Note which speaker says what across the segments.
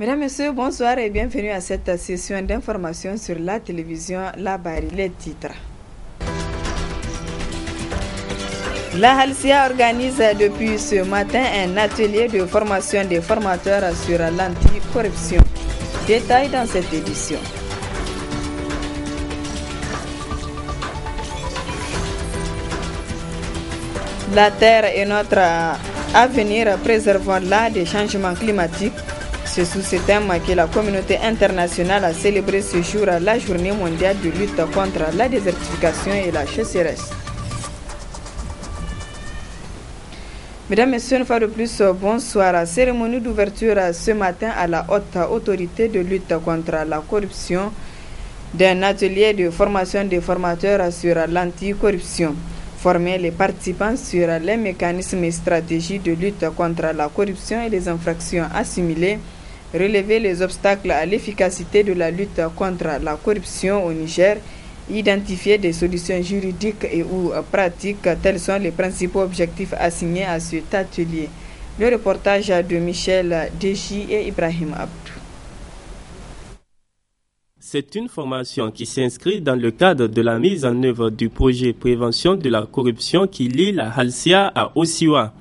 Speaker 1: Mesdames, Messieurs, bonsoir et bienvenue à cette session d'information sur la télévision Labari. Les titres. La Halcia organise depuis ce matin un atelier de formation des formateurs sur l'anticorruption. Détail dans cette édition. La Terre est notre avenir, préservons-la des changements climatiques. C'est sous ce thème que la communauté internationale a célébré ce jour la journée mondiale de lutte contre la désertification et la sécheresse. Mesdames, Messieurs, une fois de plus, bonsoir. Cérémonie d'ouverture ce matin à la haute autorité de lutte contre la corruption d'un atelier de formation des formateurs sur l'anticorruption. Former les participants sur les mécanismes et stratégies de lutte contre la corruption et les infractions assimilées, relever les obstacles à l'efficacité de la lutte contre la corruption au Niger, identifier des solutions juridiques et ou pratiques, tels sont les principaux objectifs assignés à cet atelier. Le reportage de Michel Deji et Ibrahim Abdou.
Speaker 2: C'est une formation qui s'inscrit dans le cadre de la mise en œuvre du projet Prévention de la corruption qui lie la Halcia à Osiwa.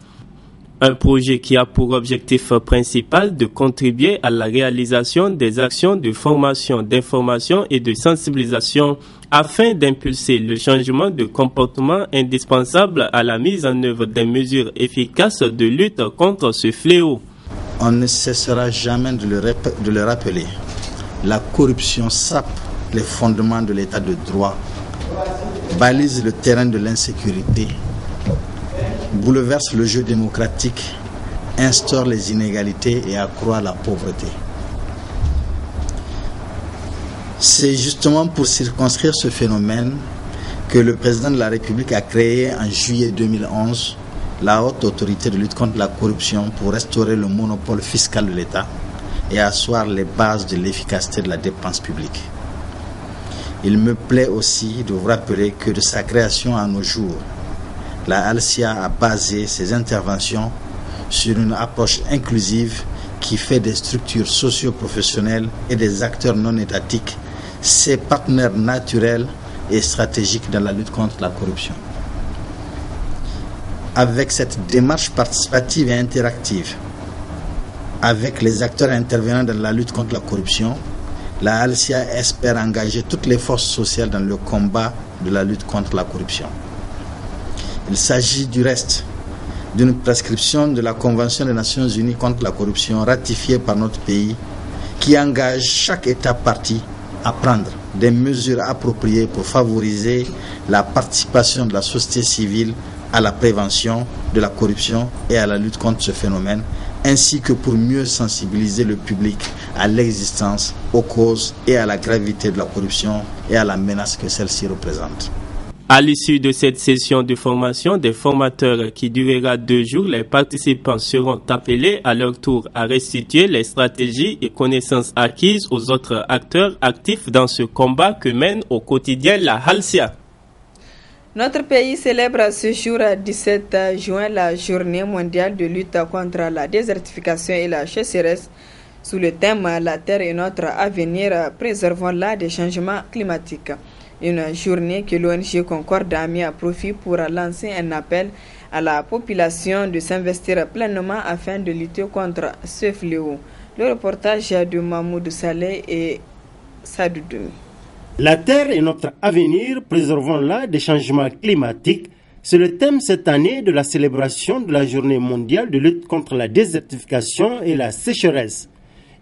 Speaker 2: Un projet qui a pour objectif principal de contribuer à la réalisation des actions de formation, d'information et de sensibilisation afin d'impulser le changement de comportement indispensable à la mise en œuvre des mesures efficaces de lutte contre ce fléau.
Speaker 3: On ne cessera jamais de le rappeler. La corruption sape les fondements de l'état de droit, balise le terrain de l'insécurité, bouleverse le jeu démocratique, instaure les inégalités et accroît la pauvreté. C'est justement pour circonscrire ce phénomène que le président de la République a créé en juillet 2011 la haute autorité de lutte contre la corruption pour restaurer le monopole fiscal de l'État et asseoir les bases de l'efficacité de la dépense publique. Il me plaît aussi de vous rappeler que de sa création à nos jours, la Halcia a basé ses interventions sur une approche inclusive qui fait des structures socio-professionnelles et des acteurs non étatiques ses partenaires naturels et stratégiques dans la lutte contre la corruption. Avec cette démarche participative et interactive, avec les acteurs intervenant dans la lutte contre la corruption, la Halcia espère engager toutes les forces sociales dans le combat de la lutte contre la corruption. Il s'agit du reste d'une prescription de la Convention des Nations Unies contre la corruption ratifiée par notre pays qui engage chaque État partie à prendre des mesures appropriées pour favoriser la participation de la société civile à la prévention de la corruption et à la lutte contre ce phénomène, ainsi que pour mieux sensibiliser le public à l'existence, aux causes et à la gravité de la corruption et à la menace que celle-ci représente.
Speaker 2: À l'issue de cette session de formation des formateurs qui durera 2 jours, les participants seront appelés à leur tour à restituer les stratégies et connaissances acquises aux autres acteurs actifs dans ce combat que mène au quotidien la Halcia.
Speaker 1: Notre pays célèbre ce jour 17 juin la journée mondiale de lutte contre la désertification et la sécheresse sous le thème « La Terre est notre avenir, préservons-la des changements climatiques ». Une journée que l'ONG Concorde a mis à profit pour lancer un appel à la population de s'investir pleinement afin de lutter contre ce fléau. Le reportage de Mahmoud Saleh et Sadou Doumi.
Speaker 4: La Terre est notre avenir, préservons-la des changements climatiques. C'est le thème cette année de la célébration de la journée mondiale de lutte contre la désertification et la sécheresse.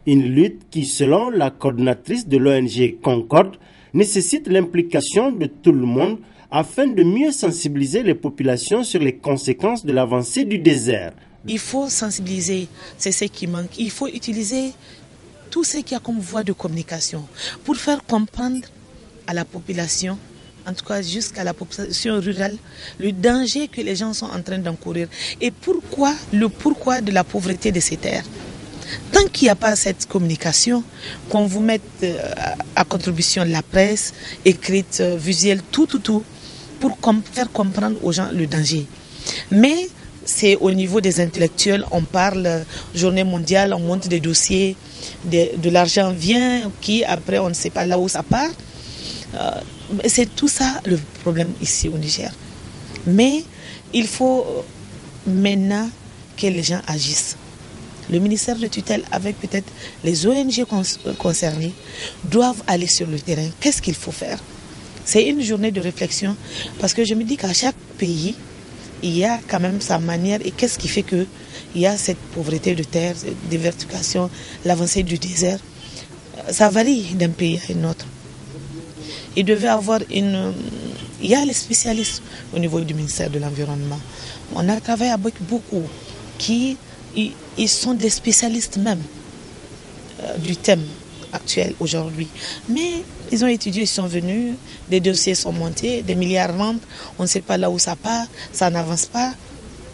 Speaker 4: Une lutte qui, selon la coordinatrice de l'ONG Concorde, nécessite l'implication de tout le monde afin de mieux sensibiliser les populations sur les conséquences de l'avancée du désert.
Speaker 5: Il faut sensibiliser, c'est ce qui manque. Il faut utiliser tout ce qu'il y a comme voie de communication pour faire comprendre à la population, en tout cas jusqu'à la population rurale, le danger que les gens sont en train d'encourir et le pourquoi de la pauvreté de ces terres. Tant qu'il n'y a pas cette communication, qu'on vous mette à contribution la presse, écrite, visuelle, tout, pour faire comprendre aux gens le danger. Mais c'est au niveau des intellectuels, on parle journée mondiale, on monte des dossiers, de l'argent vient, qui après on ne sait pas là où ça part. C'est tout ça le problème ici au Niger. Mais il faut maintenant que les gens agissent. Le ministère de tutelle, avec peut-être les ONG concernées, doivent aller sur le terrain. Qu'est-ce qu'il faut faire? C'est une journée de réflexion parce que je me dis qu'à chaque pays, il y a quand même sa manière. Et qu'est-ce qui fait qu'il y a cette pauvreté de terre, cette désertification, l'avancée du désert? Ça varie d'un pays à un autre. Il devait avoir il y a les spécialistes au niveau du ministère de l'Environnement. On a travaillé avec beaucoup qui ils sont des spécialistes même du thème actuel aujourd'hui. Mais ils ont étudié, ils sont venus, des dossiers sont montés, des milliards rentrent, on ne sait pas là où ça part, ça n'avance pas.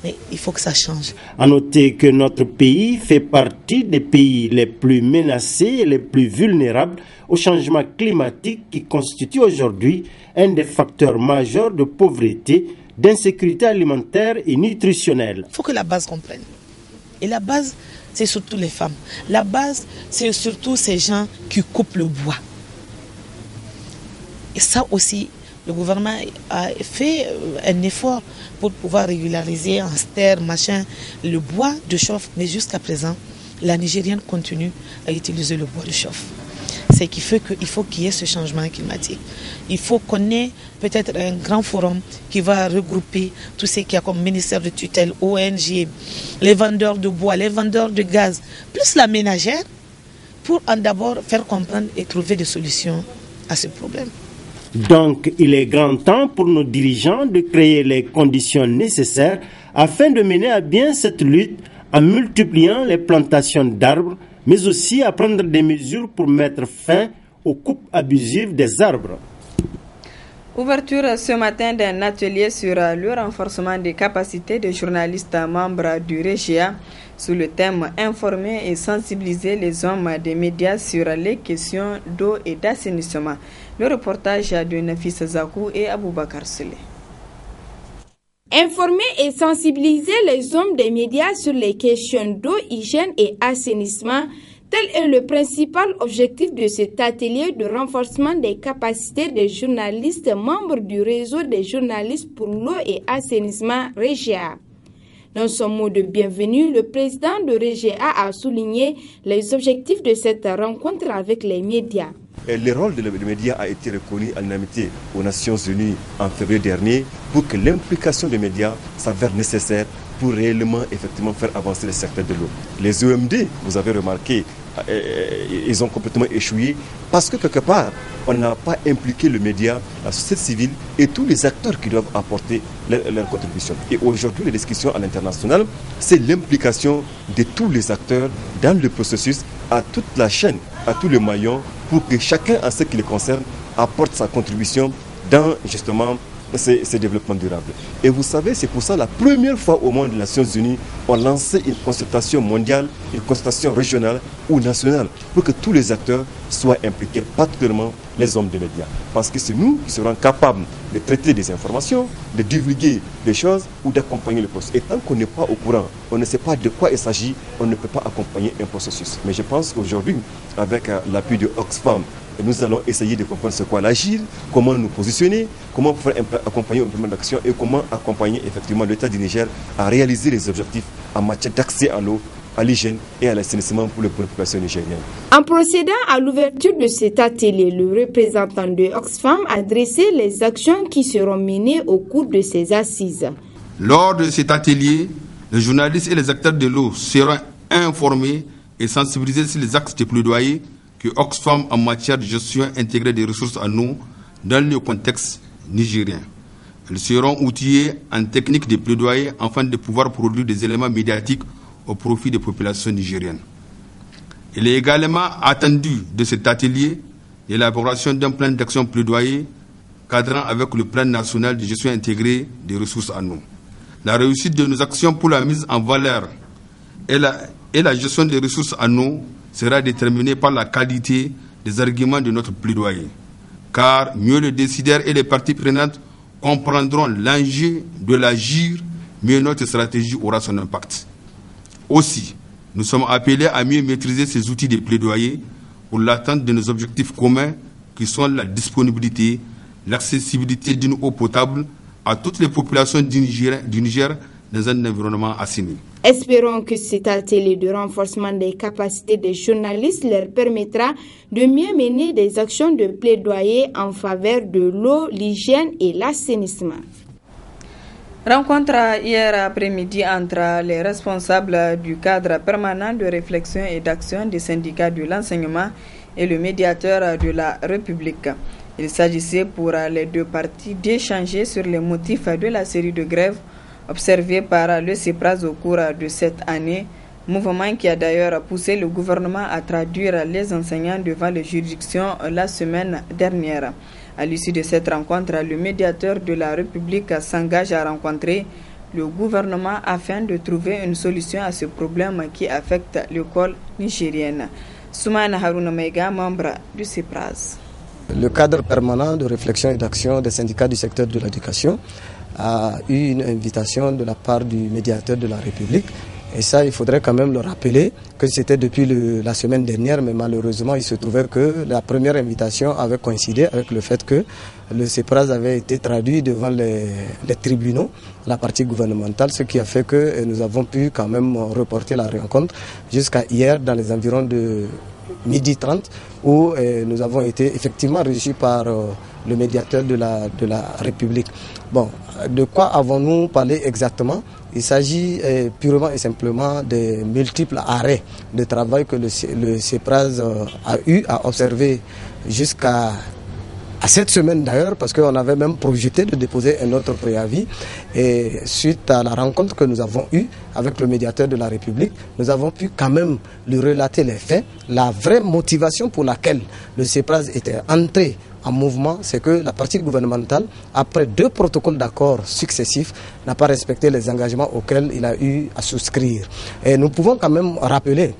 Speaker 5: Mais il faut que ça change.
Speaker 4: À noter que notre pays fait partie des pays les plus menacés et les plus vulnérables au changement climatique qui constitue aujourd'hui un des facteurs majeurs de pauvreté, d'insécurité alimentaire et nutritionnelle.
Speaker 5: Il faut que la base comprenne. Et la base, c'est surtout les femmes. La base, c'est surtout ces gens qui coupent le bois. Et ça aussi, le gouvernement a fait un effort pour pouvoir régulariser en terre, machin, le bois de chauffe. Mais jusqu'à présent, la Nigérienne continue à utiliser le bois de chauffe. C'est qui fait qu'il faut qu'il y ait ce changement climatique. Il faut qu'on ait peut-être un grand forum qui va regrouper tout ce qu'il y a comme ministère de tutelle, ONG, les vendeurs de bois, les vendeurs de gaz, plus la ménagère, pour d'abord faire comprendre et trouver des solutions à ce problème.
Speaker 4: Donc, il est grand temps pour nos dirigeants de créer les conditions nécessaires afin de mener à bien cette lutte en multipliant les plantations d'arbres, mais aussi à prendre des mesures pour mettre fin aux coupes abusives des arbres.
Speaker 1: Ouverture ce matin d'un atelier sur le renforcement des capacités des journalistes membres du REGEA sous le thème « Informer et sensibiliser les hommes des médias sur les questions d'eau et d'assainissement ». Le reportage de Nafisa Zakou et Aboubakar Sule.
Speaker 6: Informer et sensibiliser les hommes des médias sur les questions d'eau, hygiène et assainissement, tel est le principal objectif de cet atelier de renforcement des capacités des journalistes membres du réseau des journalistes pour l'eau et assainissement REGEA. Dans son mot de bienvenue, le président de REGEA a souligné les objectifs de cette rencontre avec les médias.
Speaker 7: Le rôle des médias a été reconnu à l'unanimité aux Nations Unies en février dernier pour que l'implication des médias s'avère nécessaire pour réellement effectivement faire avancer le secteur de l'eau. Les OMD, vous avez remarqué, ils ont complètement échoué parce que quelque part, on n'a pas impliqué le média, la société civile et tous les acteurs qui doivent apporter leur contribution. Et aujourd'hui, les discussions à l'international, c'est l'implication de tous les acteurs dans le processus, à toute la chaîne, à tous les maillons, pour que chacun, en ce qui le concerne, apporte sa contribution dans justement ces développements durables. Et vous savez, c'est pour ça la première fois au monde, les Nations Unies ont lancé une consultation mondiale, une consultation régionale ou nationale, pour que tous les acteurs soient impliqués, particulièrement les hommes des médias. Parce que c'est nous qui serons capables de traiter des informations, de divulguer des choses ou d'accompagner le processus. Et tant qu'on n'est pas au courant, on ne sait pas de quoi il s'agit, on ne peut pas accompagner un processus. Mais je pense qu'aujourd'hui, avec l'appui de Oxfam, nous allons essayer de comprendre ce qu'est l'agile, comment nous positionner, comment faire accompagner un plan d'action et comment accompagner effectivement l'État du Niger à réaliser les objectifs en matière d'accès à l'eau, à l'hygiène et à l'assainissement pour les populations nigériennes.
Speaker 6: En procédant à l'ouverture de cet atelier, le représentant de Oxfam a dressé les actions qui seront menées au cours de ces assises.
Speaker 8: Lors de cet atelier, les journalistes et les acteurs de l'eau seront informés et sensibilisés sur les axes de plaidoyer que Oxfam en matière de gestion intégrée des ressources en eau dans le contexte nigérien. Elles seront outillées en technique de plaidoyer afin de pouvoir produire des éléments médiatiques au profit des populations nigériennes. Il est également attendu de cet atelier l'élaboration d'un plan d'action plaidoyer cadrant avec le plan national de gestion intégrée des ressources en eau. La réussite de nos actions pour la mise en valeur et la gestion des ressources en eau sera déterminée par la qualité des arguments de notre plaidoyer. Car mieux les décideurs et les parties prenantes comprendront l'enjeu de l'agir, mieux notre stratégie aura son impact. Aussi, Nous sommes appelés à mieux maîtriser ces outils de plaidoyer pour l'atteinte de nos objectifs communs qui sont la disponibilité, l'accessibilité d'une eau potable à toutes les populations du Niger dans un environnement assaini.
Speaker 6: Espérons que cet atelier de renforcement des capacités des journalistes leur permettra de mieux mener des actions de plaidoyer en faveur de l'eau, l'hygiène et l'assainissement.
Speaker 1: Rencontre hier après-midi entre les responsables du cadre permanent de réflexion et d'action des syndicats de l'enseignement et le médiateur de la République. Il s'agissait pour les deux parties d'échanger sur les motifs de la série de grèves observées par le CEPRAS au cours de cette année, mouvement qui a d'ailleurs poussé le gouvernement à traduire les enseignants devant les juridictions la semaine dernière. À l'issue de cette rencontre, le médiateur de la République s'engage à rencontrer le gouvernement afin de trouver une solution à ce problème qui affecte l'école nigérienne. Soumana Harouna Meiga, membre du CEPRAS.
Speaker 9: Le cadre permanent de réflexion et d'action des syndicats du secteur de l'éducation a eu une invitation de la part du médiateur de la République. Et ça, il faudrait quand même le rappeler que c'était depuis la semaine dernière, mais malheureusement, il se trouvait que la première invitation avait coïncidé avec le fait que le CEPRAS avait été traduit devant les tribunaux, la partie gouvernementale, ce qui a fait que nous avons pu quand même reporter la rencontre jusqu'à hier dans les environs de 12h30 où nous avons été effectivement reçus par le médiateur de la République. Bon, de quoi avons-nous parlé exactement? Il s'agit purement et simplement des multiples arrêts de travail que le CEPRAS a eu à observer jusqu'à cette semaine d'ailleurs, parce qu'on avait même projeté de déposer un autre préavis. Et suite à la rencontre que nous avons eue avec le médiateur de la République, nous avons pu quand même lui relater les faits. La vraie motivation pour laquelle le CEPRAS était entré en mouvement, c'est que la partie gouvernementale, après 2 protocoles d'accord successifs, n'a pas respecté les engagements auxquels il a eu à souscrire. Et nous pouvons quand même rappeler,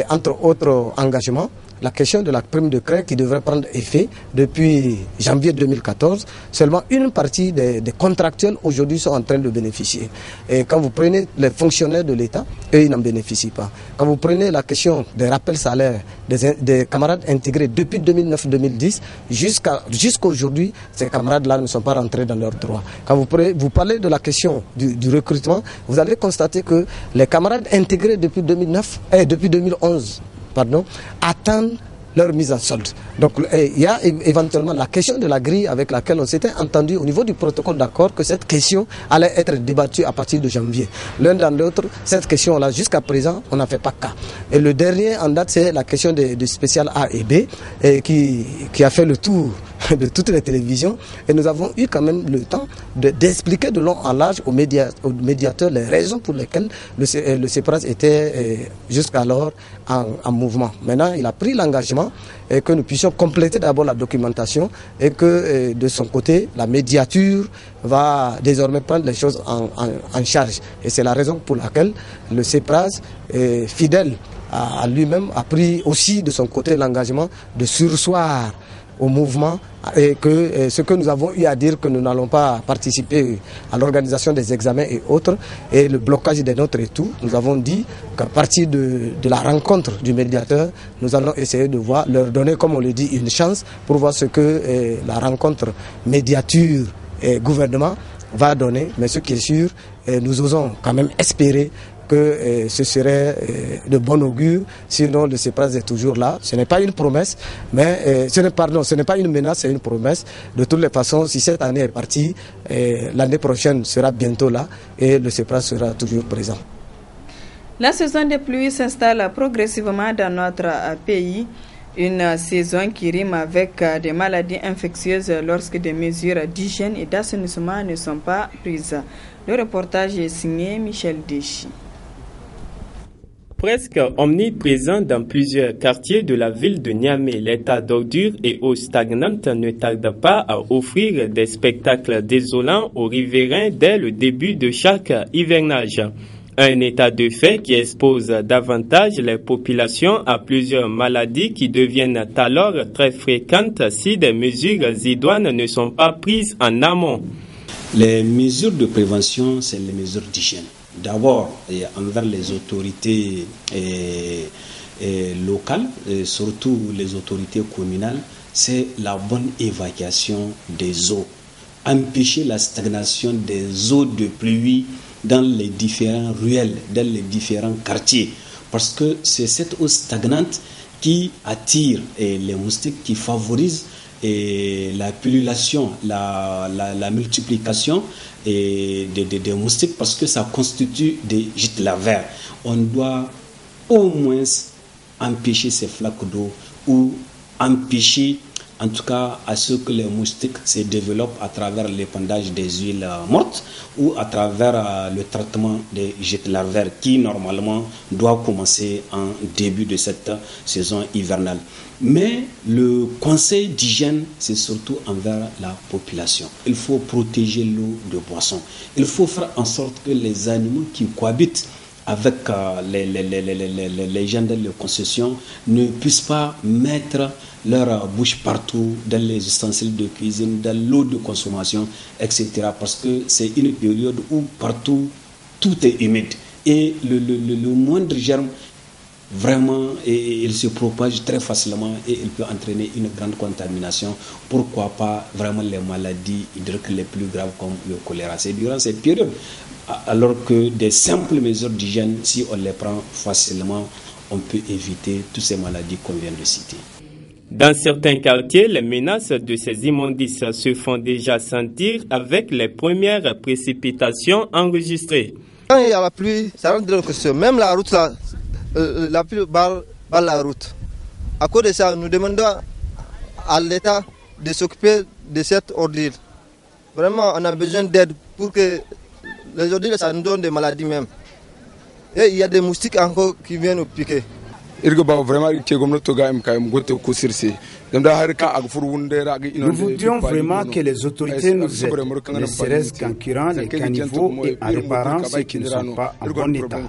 Speaker 9: entre autres engagements, la question de la prime de craie qui devrait prendre effet depuis janvier 2014. Seulement une partie des contractuels aujourd'hui sont en train de bénéficier. Et quand vous prenez les fonctionnaires de l'État, eux, ils n'en bénéficient pas. Quand vous prenez la question des rappels salaires des camarades intégrés depuis 2009-2010, jusqu'aujourd'hui, ces camarades-là ne sont pas rentrés dans leurs droits. Quand vous parlez de la question du recrutement, vous allez constater que les camarades intégrés depuis 2011, attendent leur mise en solde. Donc il y a éventuellement la question de la grille avec laquelle on s'était entendu au niveau du protocole d'accord que cette question allait être débattue à partir de janvier. L'un dans l'autre, cette question-là, jusqu'à présent, on n'a fait pas cas. Et le dernier en date, c'est la question du spécial A et B qui a fait le tour de toutes les télévisions. Et nous avons eu quand même le temps d'expliquer de long en large aux médiateurs les raisons pour lesquelles le CEPRAS était jusqu'alors en mouvement. Maintenant, il a pris l'engagement et que nous puissions compléter d'abord la documentation et que de son côté, la médiature va désormais prendre les choses en charge. Et c'est la raison pour laquelle le CEPRAS, fidèle à lui-même, a pris aussi de son côté l'engagement de surseoir au mouvement et que ce que nous avons eu à dire que nous n'allons pas participer à l'organisation des examens et autres et le blocage des notes et tout, nous avons dit qu'à partir de la rencontre du médiateur, nous allons essayer de voir, leur donner, comme on le dit, une chance pour voir ce que la rencontre médiature et gouvernement va donner. Mais ce qui est sûr, nous osons quand même espérer que ce serait de bon augure, sinon le CEPRAS est toujours là. Ce n'est pas une promesse, mais ce n'est pas une menace, c'est une promesse. De toutes les façons, si cette année est partie, l'année prochaine sera bientôt là et le CEPRAS sera toujours présent.
Speaker 1: La saison des pluies s'installe progressivement dans notre pays. Une saison qui rime avec des maladies infectieuses lorsque des mesures d'hygiène et d'assainissement ne sont pas prises. Le reportage est signé Michel Déchy.
Speaker 2: Presque omniprésent dans plusieurs quartiers de la ville de Niamey, l'état d'ordure et eau stagnante ne tarde pas à offrir des spectacles désolants aux riverains dès le début de chaque hivernage. Un état de fait qui expose davantage les populations à plusieurs maladies qui deviennent alors très fréquentes si des mesures idoines ne sont pas prises en amont.
Speaker 10: Les mesures de prévention, c'est les mesures d'hygiène. D'abord, envers les autorités locales, et surtout les autorités communales, c'est la bonne évacuation des eaux. Empêcher la stagnation des eaux de pluie dans les différents ruelles, dans les différents quartiers. Parce que c'est cette eau stagnante qui attire les moustiques, qui favorise la pullulation, la multiplication des moustiques, parce que ça constitue des gîtes larvaires. On doit au moins empêcher ces flaques d'eau ou empêcher en tout cas à ce que les moustiques se développent à travers l'épandage des huiles mortes ou à travers le traitement des gîtes larvaires qui normalement doit commencer en début de cette saison hivernale. Mais le conseil d'hygiène, c'est surtout envers la population. Il faut protéger l'eau de boisson. Il faut faire en sorte que les animaux qui cohabitent avec les gens dans les concessions ne puissent pas mettre leur bouche partout, dans les ustensiles de cuisine, dans l'eau de consommation, etc. Parce que c'est une période où partout tout est humide. Et le moindre germe, vraiment, il se propage très facilement et il peut entraîner une grande contamination. Pourquoi pas vraiment les maladies hydriques les plus graves comme le choléra. C'est durant cette période. Alors que des simples mesures d'hygiène, si on les prend facilement, on peut éviter toutes ces maladies qu'on vient de citer.
Speaker 2: Dans certains quartiers, les menaces de ces immondices se font déjà sentir avec les premières précipitations enregistrées.
Speaker 9: Quand il y a la pluie, ça rentre dans la question. Même la route, là, la pluie barre la route. À cause de ça, nous demandons à l'État de s'occuper de cette ordure. Vraiment, on a besoin d'aide pour que les ordures, ça nous donne des maladies même. Et il y a des moustiques encore qui viennent nous piquer.
Speaker 11: Nous voudrions vraiment que les autorités nous aident, ne serait-ce qu'en curant les caniveaux et en réparant ceux qui ne sont pas en bon état.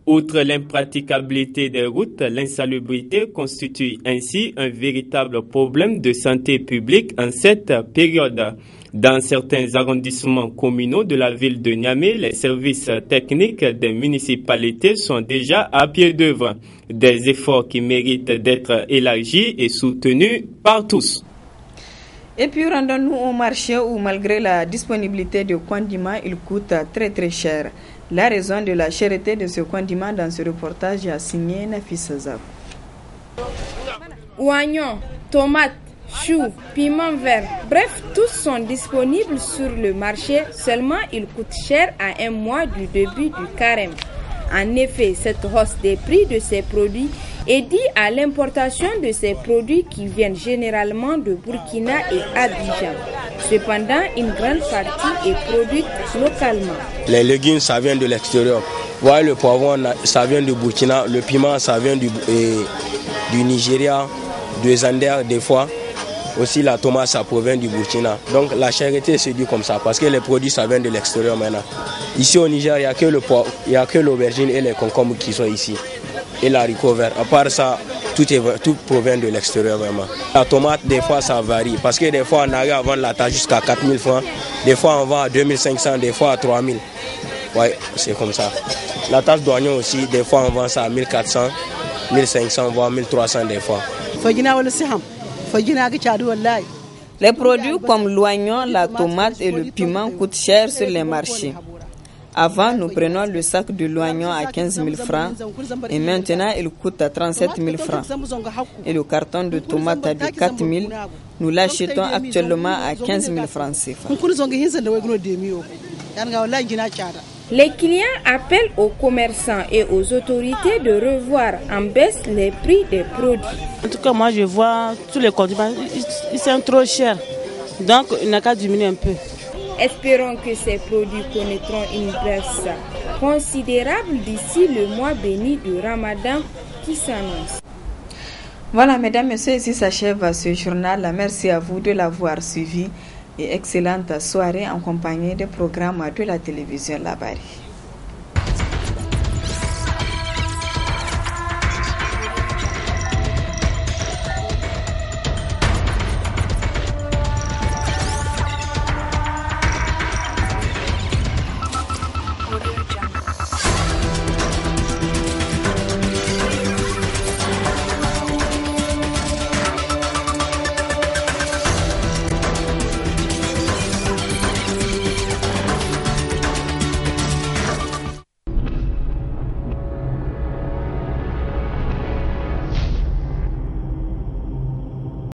Speaker 2: Outre l'impraticabilité des routes, l'insalubrité constitue ainsi un véritable problème de santé publique en cette période. Dans certains arrondissements communaux de la ville de Niamey, les services techniques des municipalités sont déjà à pied d'œuvre. Des efforts qui méritent d'être élargis et soutenus par tous.
Speaker 1: Et puis rendons-nous au marché où malgré la disponibilité de condiments, il coûte très très cher. La raison de la cherté de ce condiment dans ce reportage a signé Nafisa Zakou.
Speaker 6: Oignons, tomates, choux, piments verts, bref, tous sont disponibles sur le marché, seulement ils coûtent cher à un mois du début du carême. En effet, cette hausse des prix de ces produits est due à l'importation de ces produits qui viennent généralement de Burkina et Abidjan. Cependant, une grande partie est produite localement.
Speaker 12: Les légumes, ça vient de l'extérieur. Ouais, le poivron, ça vient de Burkina. Le piment, ça vient du Nigeria, de Zander des fois. Aussi, la tomate, ça provient du Burkina. Donc, la cherté, c'est dû comme ça, parce que les produits, ça vient de l'extérieur maintenant. Ici, au Niger, il n'y a que l'aubergine et les concombres qui sont ici. Et l'haricot vert. À part ça, tout provient de l'extérieur vraiment. La tomate, des fois, ça varie. Parce que des fois, on arrive à vendre la tasse jusqu'à 4 000 francs. Des fois, on vend à 2 500, des fois à 3 000. Oui, c'est comme ça. La tasse d'oignon aussi, des fois, on vend ça à 1 400, 1 500, voire 1 300 des fois.
Speaker 1: Les produits comme l'oignon, la tomate et le piment coûtent cher sur les marchés. Avant, nous prenons le sac de l'oignon à 15 000 francs et maintenant, il coûte à 37 000 francs. Et le carton de tomates de 4 000, nous l'achetons actuellement à 15 000 francs CFA.
Speaker 6: Les clients appellent aux commerçants et aux autorités de revoir en baisse les prix des produits.
Speaker 13: En tout cas, moi je vois tous les condiments, ils sont trop chers. Donc, il n'a qu'à diminuer un peu.
Speaker 6: Espérons que ces produits connaîtront une baisse considérable d'ici le mois béni du Ramadan qui s'annonce.
Speaker 1: Voilà, mesdames, messieurs, ici s'achève ce journal. Merci à vous de l'avoir suivi et excellente soirée en compagnie des programmes de la télévision Labari.